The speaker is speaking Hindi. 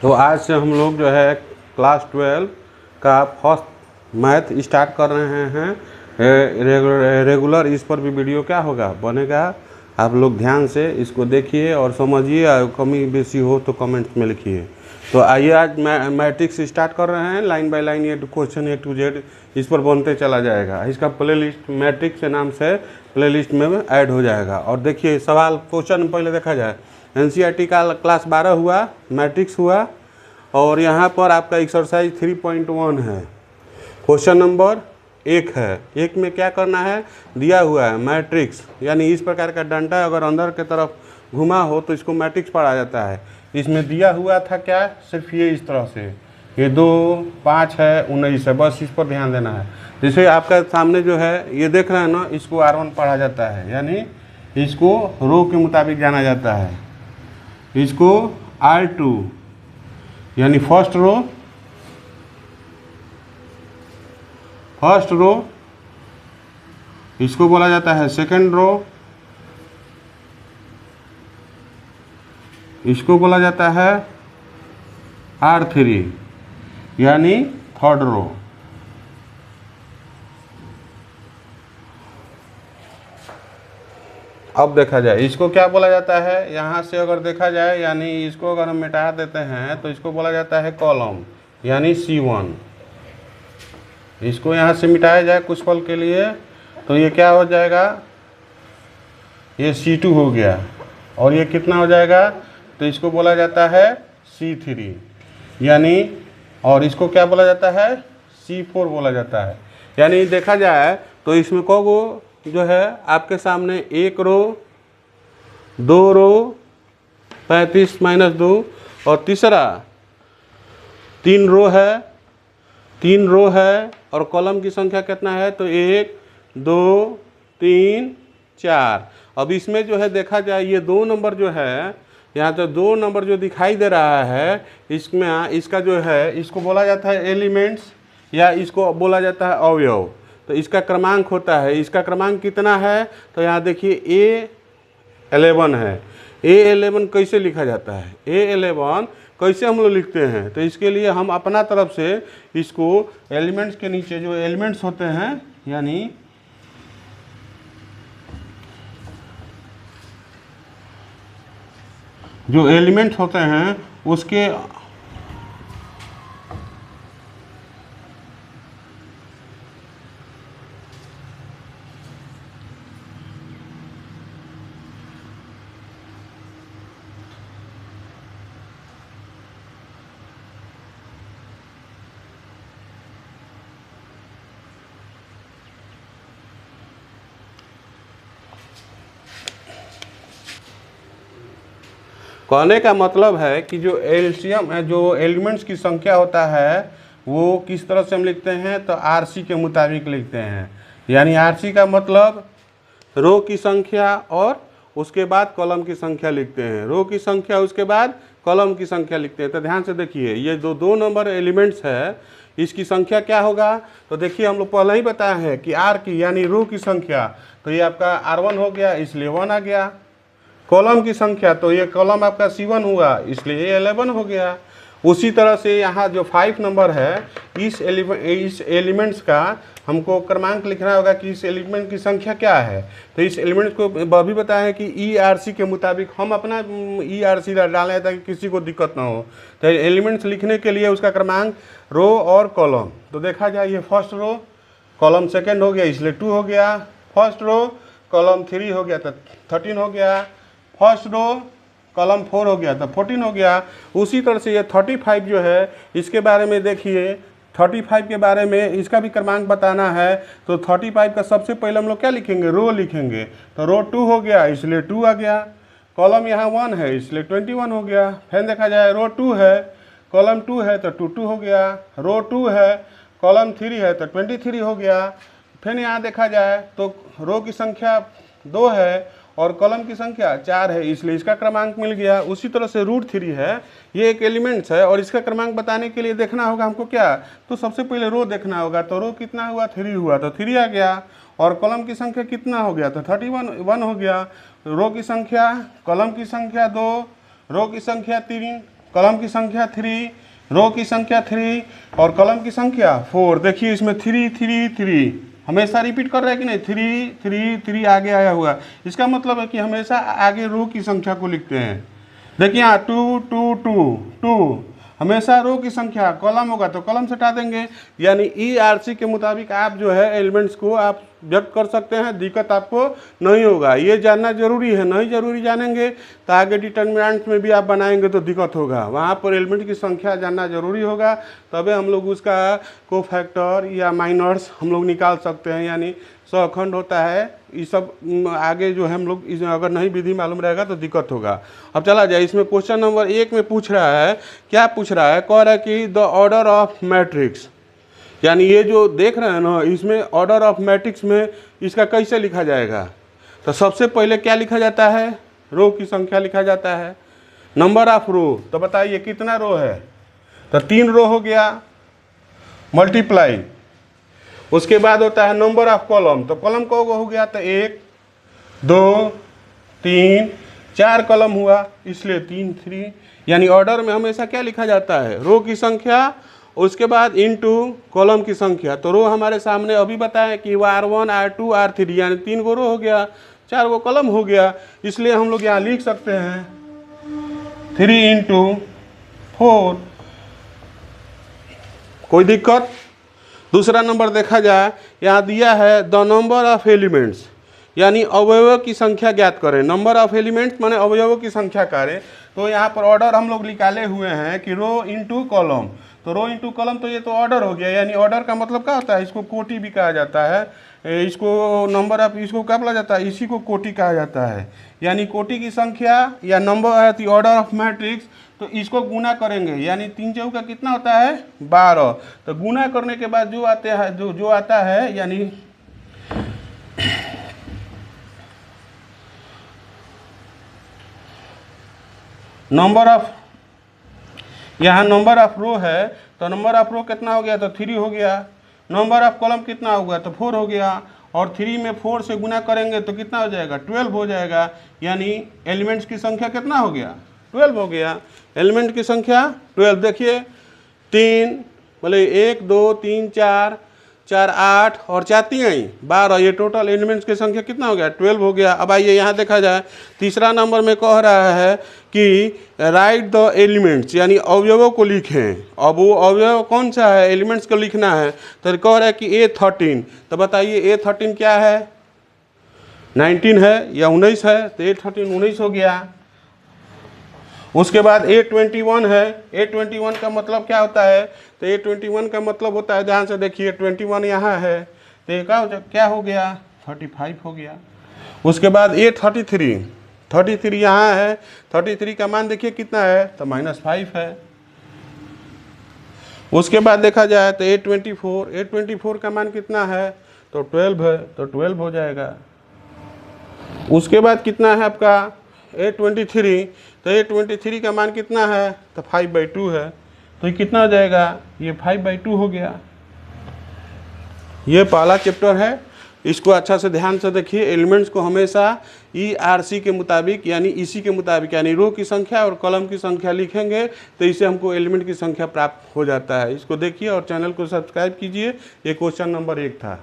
तो आज से हम लोग जो है क्लास 12 का फर्स्ट मैथ स्टार्ट कर रहे हैं। रेगुलर इस पर भी वीडियो क्या होगा बनेगा। आप लोग ध्यान से इसको देखिए और समझिए, और कमी बेसी हो तो कमेंट्स में लिखिए। तो आइए आज मैट्रिक्स स्टार्ट कर रहे हैं। लाइन बाय लाइन ये क्वेश्चन A to Z इस पर बनते चला जाएगा। इसका प्लेलिस्ट मैट्रिक्स के नाम से प्लेलिस्ट में ऐड हो जाएगा। और देखिए सवाल क्वेश्चन पहले देखा जाए। NCERT का क्लास 12 हुआ, मैट्रिक्स हुआ, और यहाँ पर आपका एक्सरसाइज 3.1 है। क्वेश्चन नंबर 1 है। 1 में क्या करना है, दिया हुआ है मैट्रिक्स, यानी इस प्रकार का डंडा अगर अंदर के तरफ घुमा हो तो इसको मैट्रिक्स पढ़ा जाता है। इसमें दिया हुआ था क्या, सिर्फ ये इस तरह से, ये 2 5 है 19 है, बस इस पर ध्यान देना है। जैसे आपका सामने जो है ये देख रहे हैं ना, इसको R1 पढ़ा जाता है, यानी इसको रो के मुताबिक जाना जाता है। इसको R2 यानी फर्स्ट रो, इसको बोला जाता है सेकंड रो, इसको बोला जाता है R3 यानी थर्ड रो। अब देखा जाए इसको क्या बोला जाता है, यहाँ से अगर देखा जाए, यानी इसको अगर हम मिटा देते हैं तो इसको बोला जाता है कॉलम, यानी C1। इसको यहाँ से मिटाया जाए कुछ पल के लिए तो ये क्या हो जाएगा, ये C2 हो गया। और ये कितना हो जाएगा, तो इसको बोला जाता है C3 यानी, और इसको क्या बोला जाता है, C4 बोला जाता है। यानी देखा जाए तो इसमें को जो है आपके सामने 1 रो, 2 रो, 35 - 2, और तीसरा 3 रो है, और कॉलम की संख्या कितना है, तो 1 2 3 4। अब इसमें जो है देखा जाए ये 2 नंबर जो है, यहाँ तो 2 नंबर जो दिखाई दे रहा है, इसमें इसका जो है इसको बोला जाता है एलिमेंट्स, या इसको बोला जाता है अवयव। तो इसका क्रमांक होता है, इसका क्रमांक कितना है, तो यहाँ देखिए A11 है। A11 कैसे लिखा जाता है, A11 कैसे हम लोग लिखते हैं, तो इसके लिए हम अपना तरफ से इसको एलिमेंट्स के नीचे जो एलिमेंट्स होते हैं, यानी जो एलिमेंट्स होते हैं उसके कहने का मतलब है कि जो एलसीएम है, जो एलिमेंट्स की संख्या होता है, वो किस तरह से हम लिखते हैं, तो RC के मुताबिक लिखते हैं। यानी RC का मतलब रो की संख्या और उसके बाद कॉलम की संख्या लिखते हैं, रो की संख्या उसके बाद कॉलम की संख्या लिखते हैं। तो ध्यान से देखिए, ये जो 2 नंबर एलिमेंट्स है, इसकी संख्या क्या होगा, तो देखिए हम लोग पहले ही बताया है कि R की यानी रो की संख्या, तो ये आपका R1 हो गया, इसलिए 1 आ गया। कॉलम की संख्या, तो ये कॉलम आपका C1 हुआ, इसलिए ये 11 हो गया। उसी तरह से यहाँ जो 5 नंबर है, इस एलिमेंट्स का हमको क्रमांक लिखना होगा कि इस एलिमेंट की संख्या क्या है। तो इस एलिमेंट को भी बताया है कि ERC के मुताबिक हम अपना ERC डालें ताकि किसी को दिक्कत ना हो। तो एलिमेंट्स लिखने के लिए उसका क्रमांक रो और कॉलम, तो देखा जाए ये फर्स्ट रो, कॉलम सेकेंड हो गया, इसलिए 2 हो गया। फर्स्ट रो कॉलम 3 हो गया तो 13 हो गया। फर्स्ट रो कॉलम 4 हो गया तो 14 हो गया। उसी तरह से ये 35 जो है, इसके बारे में देखिए, 35 के बारे में इसका भी क्रमांक बताना है। तो 35 का सबसे पहले हम लोग क्या लिखेंगे, रो लिखेंगे। तो रो 2 हो गया, इसलिए 2 आ गया। कॉलम यहाँ 1 है, इसलिए 21 हो गया। फिर देखा जाए रो 2 है, कॉलम 2 है तो 2 हो गया। रो 2 है, कॉलम 3 है तो 23 हो गया। फिर यहाँ देखा जाए तो रो की संख्या 2 है और कॉलम की संख्या 4 है, इसलिए इसका क्रमांक मिल गया। उसी तरह से √3 है, ये एक एलिमेंट्स है, और इसका क्रमांक बताने के लिए देखना होगा हमको क्या, तो सबसे पहले रो देखना होगा। तो रो कितना हुआ, 3 हुआ, तो 3 आ गया। और कॉलम की संख्या कितना हो गया, तो 31 हो गया। रो की संख्या, कॉलम की संख्या 2, रो की संख्या 3, कॉलम की संख्या 3, रो की संख्या 3 और कॉलम की संख्या 4। देखिए इसमें 3 3 3 हमेशा रिपीट कर रहा है कि नहीं, 3 3 3 आगे आया हुआ। इसका मतलब है कि हमेशा आगे रो की संख्या को लिखते हैं। देखिए यहाँ 2 2 2 2 हमेशा रो की संख्या, कॉलम होगा तो कॉलम से हटा देंगे। यानी ERC के मुताबिक आप जो है एलिमेंट्स को आप व्यक्त कर सकते हैं, दिक्कत आपको नहीं होगा। ये जानना जरूरी है, नहीं जरूरी जानेंगे तो आगे डिटर्मिनेंट्स में भी आप बनाएंगे तो दिक्कत होगा। वहाँ पर एलिमेंट की संख्या जानना जरूरी होगा, तभी हम लोग उसका कोफैक्टर या माइनर्स हम लोग निकाल सकते हैं। यानी सहखंड होता है, ये सब आगे जो है हम लोग अगर नहीं विधि मालूम रहेगा तो दिक्कत होगा। अब चला जाए, इसमें क्वेश्चन नंबर 1 में पूछ रहा है, क्या पूछ रहा है, कह रहा है कि द ऑर्डर ऑफ मैट्रिक्स, यानी ये जो देख रहे हैं ना, इसमें ऑर्डर ऑफ मैट्रिक्स में इसका कैसे लिखा जाएगा। तो सबसे पहले क्या लिखा जाता है, रो की संख्या लिखा जाता है। नंबर ऑफ रो, तो बताइए कितना रो है, तो 3 रो हो गया, मल्टीप्लाई। उसके बाद होता है नंबर ऑफ कॉलम, तो कॉलम को हो गया तो 1 2 3 4 कॉलम हुआ, इसलिए 3 3। यानी ऑर्डर में हमेशा क्या लिखा जाता है, रो की संख्या, उसके बाद इनटू कॉलम की संख्या। तो रो हमारे सामने अभी बताएं कि R1 R2 R3, यानी 3 गो रो हो गया, 4 गो कॉलम हो गया। इसलिए हम लोग यहाँ लिख सकते हैं 3 × 4। कोई दिक्कत। दूसरा नंबर देखा जाए, यहाँ दिया है द नंबर ऑफ एलिमेंट्स, यानी अवयवों की संख्या ज्ञात करें। नंबर ऑफ एलिमेंट्स माने अवयवों की संख्या करें। तो यहाँ पर ऑर्डर हम लोग निकाले हुए हैं कि रो इंटू कॉलम, तो रो इंटू कॉलम, तो ये तो ऑर्डर हो गया। यानी ऑर्डर का मतलब क्या होता है, इसको कोटि भी कहा जाता है, इसको नंबर ऑफ, इसको क्या बोला जाता है, इसी को कोटि कहा जाता है। यानी कोटि की संख्या या नंबर ऑर्डर ऑफ मैट्रिक्स, तो इसको गुना करेंगे, यानी 3 चौका कितना होता है 12। तो गुना करने के बाद जो आते हैं जो आता है, यानी नंबर ऑफ, यहाँ नंबर ऑफ रो है, तो नंबर ऑफ रो कितना हो गया, तो 3 हो गया। नंबर ऑफ कॉलम कितना होगा, तो 4 हो गया। और 3 में 4 से गुना करेंगे तो कितना हो जाएगा, 12 हो जाएगा। यानी एलिमेंट्स की संख्या कितना हो गया, 12 हो गया। एलिमेंट की संख्या 12। देखिए 3 बोले 1 2 3 4 4 8 और 4 3 12, ये टोटल एलिमेंट्स की संख्या कितना हो गया, 12 हो गया। अब आइए यहाँ देखा जाए, तीसरा नंबर में कह रहा है कि राइट द एलिमेंट्स, यानी अवयवों को लिखें। अब वो अवयव कौन सा है, एलिमेंट्स को लिखना है। तो कह रहा है कि A13, तो बताइए A13 क्या है, 19 है या 19 है, तो A13 19 हो गया। उसके बाद A21 है, A21 का मतलब क्या होता है, तो A21 का मतलब होता है, ध्यान से देखिए 21 यहाँ है, तो ये क्या हो गया 35 हो गया। उसके बाद A33 यहाँ है, 33 का मान देखिए कितना है, तो -5 है। उसके बाद देखा जाए तो A24 का मान कितना है, तो 12 है, तो 12 हो जाएगा। उसके बाद कितना है आपका A23, तो A23 का मान कितना है, तो 5/2 है, तो ये कितना हो जाएगा, ये 5/2 हो गया। ये पहला चैप्टर है, इसको अच्छा से ध्यान से देखिए। एलिमेंट्स को हमेशा ERC के मुताबिक, यानी इसी के मुताबिक, यानी रो की संख्या और कॉलम की संख्या लिखेंगे तो इससे हमको एलिमेंट की संख्या प्राप्त हो जाता है। इसको देखिए और चैनल को सब्सक्राइब कीजिए। ये क्वेश्चन नंबर 1 था।